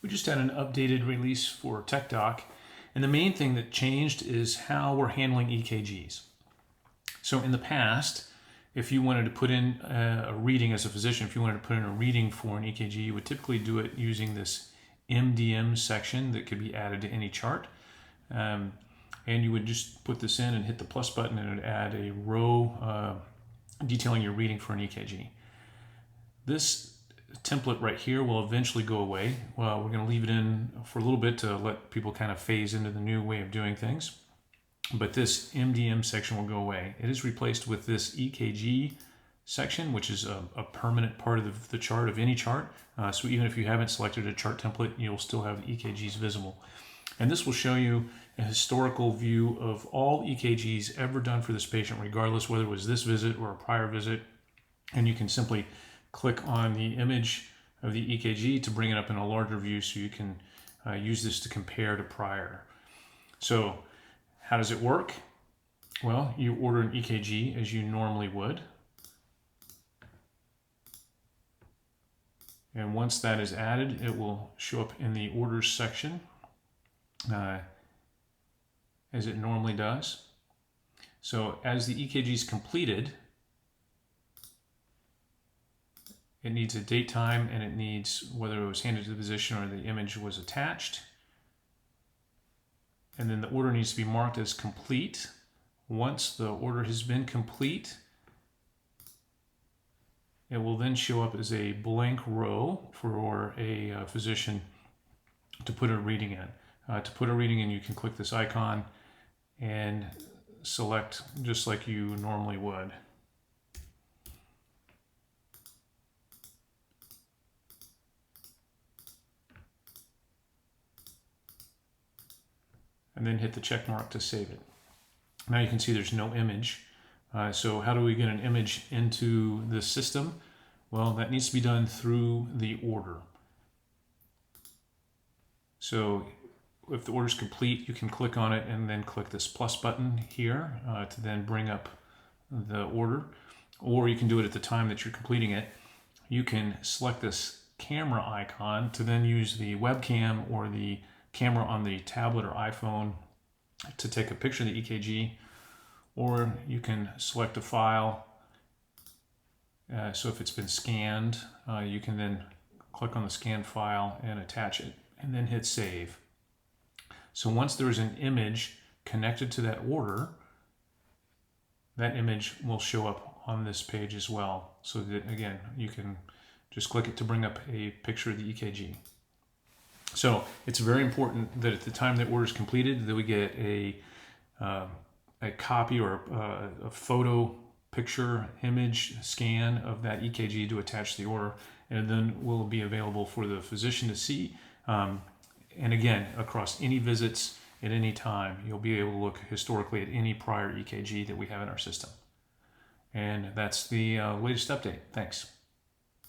We just had an updated release for TECdoc, and the main thing that changed is how we're handling EKGs. So in the past, if you wanted to put in a reading as a physician, if you wanted to put in a reading for an EKG, you would typically do it using this MDM section that could be added to any chart. And you would just put this in and hit the plus button, and it would add a row detailing your reading for an EKG. This template right here will eventually go away. Well, we're going to leave it in for a little bit to let people kind of phase into the new way of doing things. But this MDM section will go away. It is replaced with this EKG section, which is a permanent part of the chart, of any chart. So even if you haven't selected a chart template, you'll still have the EKGs visible. And this will show you a historical view of all EKGs ever done for this patient, regardless whether it was this visit or a prior visit. And you can simply click on the image of the EKG to bring it up in a larger view so you can use this to compare to prior. So how does it work? Well, you order an EKG as you normally would. And once that is added, it will show up in the orders section as it normally does. So as the EKG is completed, it needs a date, time, and it needs whether it was handed to the physician or the image was attached. And then the order needs to be marked as complete. Once the order has been complete, it will then show up as a blank row for a physician to put a reading in. To put a reading in, you can click this icon and select just like you normally would. And then hit the check mark to save it. Now you can see there's no image. So how do we get an image into the system? Well, that needs to be done through the order. So if the order is complete, you can click on it and then click this plus button here to then bring up the order. Or you can do it at the time that you're completing it. You can select this camera icon to then use the webcam or the camera on the tablet or iPhone to take a picture of the EKG, or you can select a file. So if it's been scanned, you can then click on the scanned file and attach it, and then hit save. So once there is an image connected to that order, that image will show up on this page as well. So that, again, you can just click it to bring up a picture of the EKG. So it's very important that at the time the order is completed that we get a copy or a photo, picture, image, scan of that EKG to attach to the order, and then will be available for the physician to see. And again, across any visits at any time, you'll be able to look historically at any prior EKG that we have in our system. And that's the latest update. Thanks.